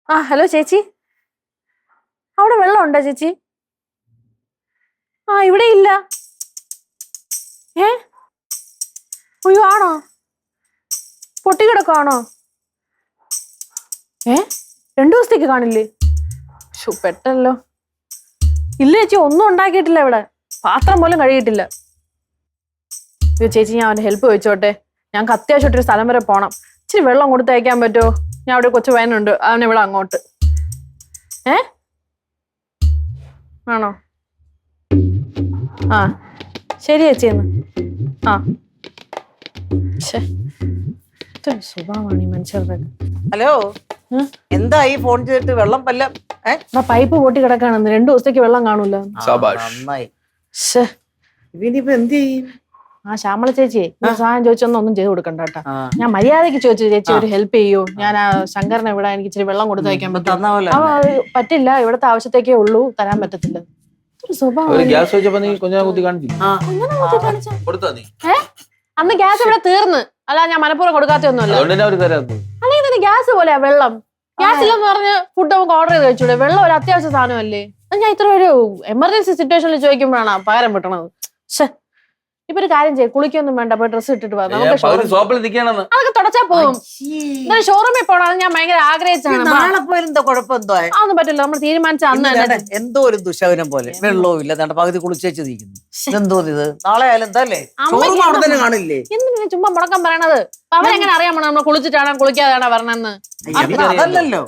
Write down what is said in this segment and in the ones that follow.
Hello ചേച്ചി, അവിടെ വെള്ളം ഉണ്ടോ ചേച്ചി? ഇവിടെ ഇല്ല. അയ്യോ, ആണോ? പൊട്ടിക്കിടക്കാണോ? 2 ദിവസത്തേക്ക് കാണില്ലേ? പെട്ടല്ലോ. ഇല്ല ചേച്ചി, ഒന്നും ഉണ്ടാക്കിയിട്ടില്ല ഇവിടെ. പാത്രം പോലും കഴുകിയിട്ടില്ല. ചേച്ചി, ഞാൻ അവന്റെ ഹെൽപ്പ് ചോദിച്ചോട്ടെ? ഞങ്ങൾക്ക് അത്യാവശ്യമായിട്ടൊരു സ്ഥലം വരെ പോണം. ഇച്ചിരി വെള്ളം കൊടുത്ത് അയക്കാൻ പറ്റുമോ? ഞാൻ അവിടെ കൊച്ചു പയ്യനുണ്ട്, അവനെ ഇവിടെ അങ്ങോട്ട്. ആണോ? ശരി ചേച്ചി എന്ന്. സ്വഭാവമാണ് ഈ മനുഷ്യരുടെ. ഹലോ, എന്താ ഈ ഫോൺ ചെയ്തിട്ട്? വെള്ളം വല്ല പൈപ്പ് പൊട്ടി കിടക്കാണെന്ന്. 2 ദിവസത്തേക്ക് വെള്ളം കാണൂല. നന്നായി. ഇവനിപ്പോ എന്ത് ചെയ്യും? ശ്യാമള ചേച്ചി സഹായം ചോദിച്ചൊന്നും ചെയ്ത് കൊടുക്കണ്ട കേട്ടാ. ഞാൻ മര്യാദക്ക് ചോദിച്ചു, ചേച്ചി ഒരു ഹെൽപ്പ് ചെയ്യൂ, ഞാൻ ആ ശങ്കരനെ ഇവിടെ എനിക്ക് ഇച്ചിരി വെള്ളം കൊടുത്ത് വയ്ക്കാൻ പറ്റില്ല. ഇവിടുത്തെ ആവശ്യത്തേക്കേ ഉള്ളൂ, തരാൻ പറ്റത്തില്ല. അന്ന് ഗ്യാസ് ഇവിടെ തീർന്ന്. അല്ല, ഞാൻ മനഃപൂർവ്വം കൊടുക്കാത്തൊന്നുമല്ല. അല്ലെങ്കിൽ ഗ്യാസ് പോലെ വെള്ളം. ഗ്യാസ് ഇല്ലെന്ന് പറഞ്ഞ് ഫുഡ് നമുക്ക് ഓർഡർ ചെയ്ത് വെച്ചൂടെ? വെള്ളം ഒരു അത്യാവശ്യ സാധനമല്ലേ? ഞാൻ ഇത്ര ഒരു എമർജൻസി സിറ്റുവേഷനിൽ ചോദിക്കുമ്പോഴാണ് പകരം വിട്ടണത്. ഇപ്പൊ ഒരു കാര്യം ചെയ്യും, കുളിക്കൊന്നും വേണ്ട, പോയി ഡ്രസ് ഇട്ടിട്ട് പോകാം. അതൊക്കെ തുടച്ചാ പോകും. ഷോറൂമിൽ പോകണം ഞാൻ ഭയങ്കര ആഗ്രഹിച്ചാണ്. നാളെ പോയാലും എന്താ കുഴപ്പം? എന്തോ അതൊന്നും പറ്റില്ല, നമ്മൾ തീരുമാനിച്ച അന്ന് എന്തോ ഒരു ദുശകനം പോലെ. വെള്ളവും ഇല്ല, പകുതി കുളിച്ചേച്ച് നിൽക്കുന്നു. എന്തോ ഇത് നാളെ ആയാലും എന്താ അല്ലേ? കാണില്ലേ? എന്തിനാ ചുമ്മാ മുടക്കം പറയണത്? അവരെങ്ങനെ അറിയാമോ നമ്മൾ കുളിച്ചിട്ടാണോ കുളിക്കാതാണോ പറഞ്ഞെന്ന്? അതല്ലല്ലോ.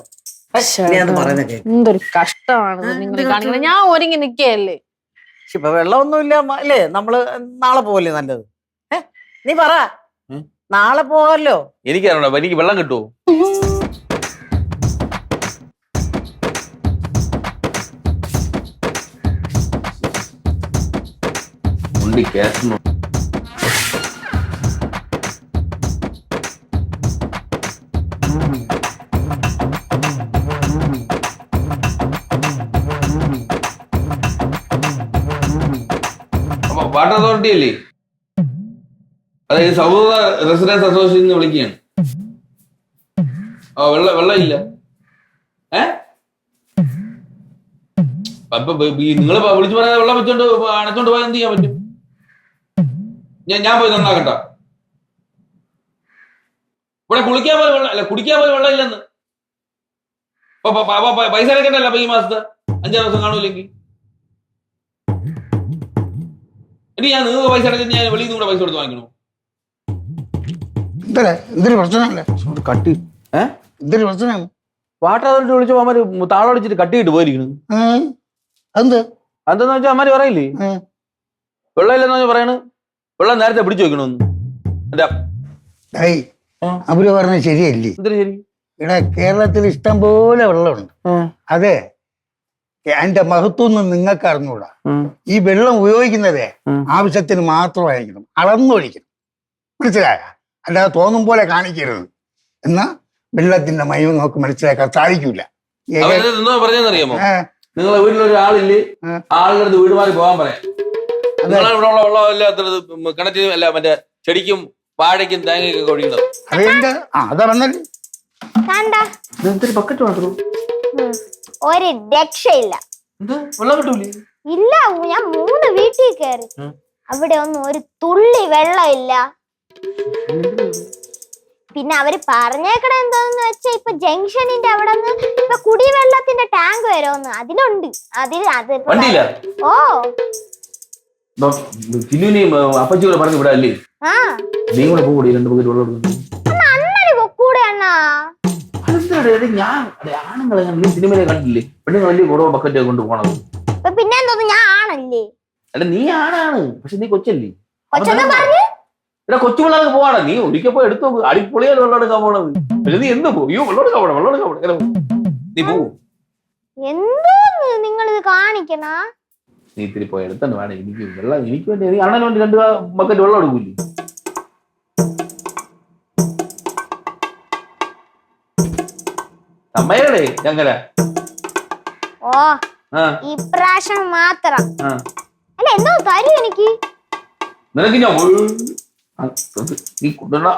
എന്തൊരു കഷ്ടമാണ് നിങ്ങൾ കാണിക്കുന്നത്. ഞാൻ ഒരുങ്ങി നിക്കയല്ലേ. ഇപ്പൊ വെള്ളമൊന്നുമില്ല അല്ലേ? നമ്മള് നാളെ പോവല്ലേ നല്ലത്? നീ പറ, നാളെ പോവല്ലോ. എനിക്കറിയണോ എനിക്ക് വെള്ളം കിട്ടുമോ? വാട്ടർ അതോറിറ്റി അല്ലേ? അതായത് സൗഹൃദ റെസിഡൻസ് അസോസിയേഷൻ വിളിക്കുകയാണ്. വെള്ളം ഇല്ല. അപ്പൊ നിങ്ങൾ വിളിച്ചു പറയാതെ വെള്ളം വെച്ചോണ്ട് അടച്ചോണ്ട് പോയാൽ എന്ത് ചെയ്യാൻ പറ്റും? ഞാൻ പോയി നന്നാക്കട്ട. ഇവിടെ കുളിക്കാൻ പോലും വെള്ളം അല്ല, കുടിക്കാൻ പോലും വെള്ളം ഇല്ലെന്ന്. പൈസ അടക്കണ്ടല്ലോ അപ്പൊ ഈ മാസത്തെ 5 ദിവസം കാണൂല്ലെങ്കിൽ. ഇനി ഞാൻ നിങ്ങൾക്ക് പൈസ അടച്ചിട്ട് ഞാൻ വെളിയിൽ നിന്ന് കൂടെ പൈസ കൊടുത്ത് വാങ്ങിക്കണോ? എന്തൊരു പ്രശ്നമല്ലേ കട്ടി? എന്തൊരു പ്രശ്നമാണ്? വാട്ടർ അതോറിറ്റി വിളിച്ചപ്പോ അമ്മര് താളം അടിച്ചിട്ട് കട്ടിയിട്ട് പോയിരിക്കണ്. അതെന്താന്ന് വെച്ചാൽ അമ്മര് പറയില്ലേ വെള്ളം ഇല്ലെന്ന് പറഞ്ഞാൽ പറയണ് വെള്ളം നേരത്തെ പിടിച്ചു വെക്കണമെന്ന്. അവര് പറഞ്ഞത് ശരിയല്ലേ? എന്തൊരു ശരി? ഇവിടെ കേരളത്തിൽ ഇഷ്ടം പോലെ വെള്ളമുണ്ട്. അതെ, അതിന്റെ മഹത്വം നിങ്ങൾക്ക് അറിഞ്ഞൂടാ. ഈ വെള്ളം ഉപയോഗിക്കുന്നതേ ആവശ്യത്തിന് മാത്രമായിരിക്കണം, അളന്നൊഴിക്കണം. മനസ്സിലായ? അല്ലാതെ തോന്നും പോലെ കാണിക്കരുത്. എന്നാ വെള്ളത്തിന്റെ മയം നമുക്ക് മനസ്സിലാക്കാൻ സാധിക്കൂല. പറഞ്ഞറിയാമോ? നിങ്ങളെ വീട്ടിലൊരാളില്ലേ, ആളുടെ അടുത്ത് വീട് മാറി പോകാൻ പറയാം. നിങ്ങളെ ഇവിടെ ഉള്ള വെള്ളമില്ലാത്തത് കിണറ്റിനും അല്ല മറ്റേ ചെടിക്കും വാഴയ്ക്കും തേങ്ങയ്ക്കൊക്കെ ഒഴിക്കുന്നത്. അതറിഞ്ഞല്ലേ? ബക്കറ്റ് മാത്രം ഒരു രക്ഷയില്ല. വെള്ളം കിട്ടൂലേ? ഇല്ല, ഞാൻ 3 വീട്ടിൽ കയറി, അവിടെ ഒന്നും ഒരു തുള്ളി വെള്ളം ഇല്ല. പിന്നെ അവര് പറഞ്ഞേക്കണ എന്തോന്ന് വെച്ചാ ഇപ്പൊ ജംഗ്ഷനിന്റെ അവിടെ നിന്ന് ഇപ്പൊ കുടിവെള്ളത്തിന്റെ ടാങ്ക് വരുമെന്ന്. അതിലുണ്ട്. ഓ അപ്പച്ചൂടെ പറഞ്ഞു ഇവിടെ അല്ലേ? നീ കൂടെ പോകൂടി 2 ബക്കറ്റ് വെള്ളം അന്നേരം പൊക്കൂടെ അണ്ണാ? ഞാൻ ആണുങ്ങളെ സിനിമയിലെ കണ്ടില്ലേ, പെണ്ണുങ്ങൾ വലിയ കുറവ് ബക്കറ്റ് കൊണ്ട് പോണത്. പിന്നെ എന്തോന്ന്, ഞാൻ ആണല്ലേ? അല്ല, നീ ആണാണ്, പക്ഷെ നീ കൊച്ചല്ലേ? കൊച്ചു പിള്ളേർക്ക് പോവാണ്. നീ ഒരിക്കൽ പോയി എടുത്തു അടിപൊളിയാൽ വെള്ളം എടുക്കാൻ പോണത്. പക്ഷെ നീ എന്ത് പോയോ? വെള്ളം എടുക്കാൻ പോണം, വെള്ളം എടുക്കാൻ പോണം. നീ പോവൂ. എന്തോന്ന് നിങ്ങളിത് കാണിക്കണ? നീ ഇത്തിരി പോയി എടുത്തന്നെ വേണം. എനിക്ക് വെള്ളം, എനിക്ക് വേണ്ടി നീ അണ്ണന് വേണ്ടി 2 ബക്കറ്റ് വെള്ളം എടുക്കൂല്ലേ? അമ്മയുടെ ഞങ്ങല ഇപ്രാവശ്യം മാത്രം. അല്ല, എന്തോ തരും എനിക്ക്. നിനക്ക് ഞാൻ നീ കൊണ്ടുവന്ന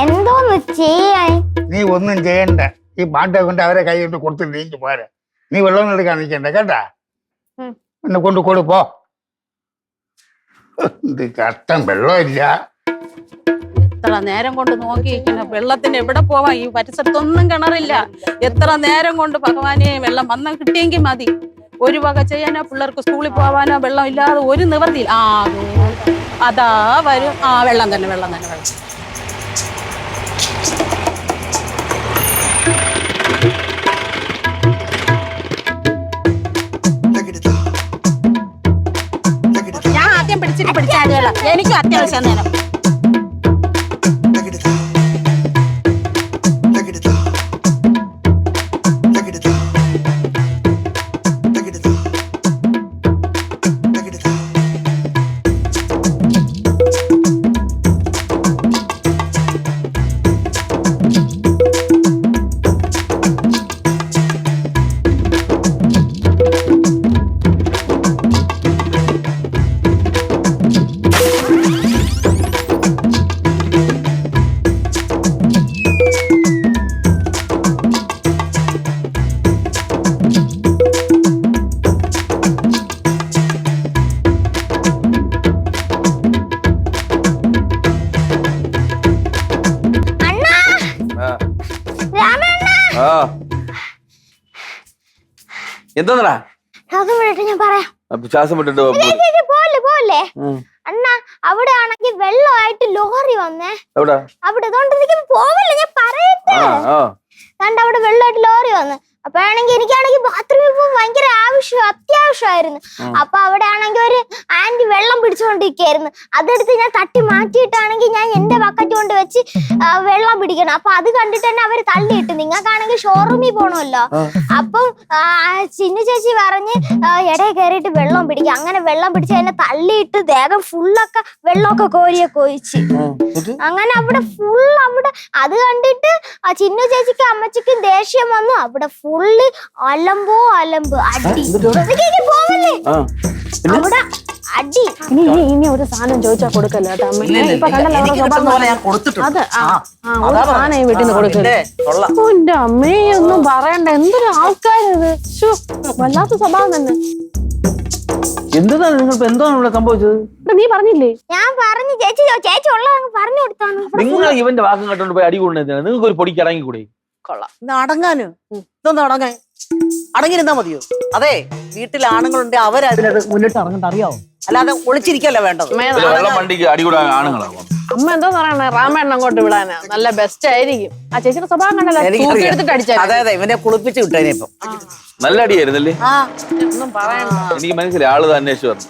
എന്തോന്ന് ചെയ്യാൻ? നീ ഒന്നും ചെയ്യണ്ട. ഈ പാട്ടെ കൊണ്ട് അവരെ കൈ കൊണ്ട് കൊടുത്ത് നീങ്ങി പോരെ. നീ വെള്ളം എടുക്കാൻ നിൽക്കണ്ട കേട്ടാ. എന്നെ കൊണ്ട് കൊടുപ്പോ. ഇത് കഷ്ടം, വെള്ളമില്ല. എത്ര നേരം കൊണ്ട് നോക്കിയിരിക്കണം വെള്ളത്തിന് എവിടെ പോവാൻ? ഈ പരിസരത്തൊന്നും കിണറില്ല. എത്ര നേരം കൊണ്ട് ഭഗവാനെ വെള്ളം വന്നാൽ കിട്ടിയെങ്കിൽ മതി. ഒരു വക ചെയ്യാനോ പിള്ളേർക്ക് സ്കൂളിൽ പോവാനോ വെള്ളം ഇല്ലാതെ ഒരു നിവർത്തിയില്ല. അതാ വരും. വെള്ളം തന്നെ വെള്ളം. ഞാൻ ആദ്യം പിടിച്ചാൽ എനിക്കും അത്യാവശ്യം നേരം. എന്താ ഞാൻ പറയാം. ശ്വാസം വിട്ടിട്ട് പോലെ അണ്ണാ, അവിടെ ആണെങ്കിൽ വെള്ളമായിട്ട് ലോറി വന്നേ. എവിടെ? അവിടെ പോവല്ലേ, ഞാൻ പറയട്ടെ. കണ്ട അവിടെ വെള്ളമായിട്ട് ലോറി വന്ന്. അപ്പോഴാണെങ്കിൽ എനിക്കാണെങ്കിൽ ബാത്റൂമിൽ പോകാൻ ഭയങ്കര അത്യാവശ്യമായിരുന്നു. അപ്പൊ അവിടെ ആണെങ്കിൽ ഒരു ആന്റി വെള്ളം പിടിച്ചുകൊണ്ടിരിക്കുകയായിരുന്നു. അതെടുത്ത് ഞാൻ തട്ടി മാറ്റിയിട്ടാണെങ്കിൽ ഞാൻ എന്റെ ബക്കറ്റ് കൊണ്ട് വെച്ച് വെള്ളം പിടിക്കണം. അപ്പൊ അത് കണ്ടിട്ട് തന്നെ അവര് തള്ളിയിട്ട്. നിങ്ങൾക്കാണെങ്കിൽ ഷോറൂമിൽ പോകണമല്ലോ. അപ്പം ചിന്നു ചേച്ചി പറഞ്ഞ് ഇടയിൽ കയറിയിട്ട് വെള്ളം പിടിക്കുക. അങ്ങനെ വെള്ളം പിടിച്ച് എന്നെ തള്ളിയിട്ട് ദേഹം ഫുള്ളൊക്കെ വെള്ളമൊക്കെ കോരിയൊഴിച്ച്. അങ്ങനെ അവിടെ അവിടെ അത് കണ്ടിട്ട് ചിന്നു ചേച്ചിക്കും അമ്മച്ചിക്കും ദേഷ്യം വന്നു. അവിടെ ഫുള്ള് അലമ്പ് അടി. പോവല്ലേ അവിടെ അടി. ഇനി ഒരു സാധനം ചോദിച്ചാ കൊടുക്കല്ലോ കേട്ടോ അമ്മ. ഇപ്പൊ കണ്ടല്ലോ അതെ. ഒരു സാധനം വീട്ടിൽ നിന്ന് കൊടുക്കല്ലേ. എന്റെ അമ്മയൊന്നും പറയണ്ട. എന്തൊരു ആൾക്കാരിത്. വല്ലാത്ത സ്വഭാവം തന്നെ. എന്താണ് നിങ്ങൾക്ക് എന്താണ് ഇവിടെ സംഭവിച്ചത്? നീ പറഞ്ഞില്ലേ? ഞാൻ പറഞ്ഞു. ചേച്ചി ഉള്ളത് പറഞ്ഞു കൊടുത്താണ്. നിങ്ങൾ ഇവന്റെ വാക്കും കേട്ടോണ്ട് പോയി അടി കൊണ്ടുവരുന്നത്. നിങ്ങൾക്ക് ഒരു പൊടിക്ക് അടങ്ങിക്കൂടെ? കൊള്ളാം. ഇത് അടങ്ങാനോ? ഇതൊന്നും അടങ്ങാൻ അടങ്ങിരുന്നാ മതിയോ? അതെ, വീട്ടിൽ ആണുങ്ങളുണ്ട്, അവരതിനത് മുന്നിട്ട് ഇറങ്ങണ്ട. അറിയാവോ? അല്ലാതെ ഒളിച്ചിരിക്കല്ല വേണ്ടത്. വെള്ളം വണ്ടിക്ക് അടി കൂടാൻ ആണുങ്ങളാവും. അമ്മ എന്തോ പറയണേ, റാമേണ്ണ അങ്ങോട്ട് വിടാനാ നല്ല ബെസ്റ്റ് ആയിരിക്കും. ആ ചേച്ചിയുടെ സ്വഭാവം കണ്ടല്ലോ, എടുത്തിട്ട് അടിച്ചാൽ. അതെ, ഇവനെ കുളിപ്പിച്ച് കിട്ടും. ഇപ്പം നല്ല അടിയായിരുന്നല്ലേ? ഒന്നും പറയണ്ട. എനിക്ക് മനസ്സിലായി, ആള് അന്വേഷിച്ചു പറഞ്ഞു.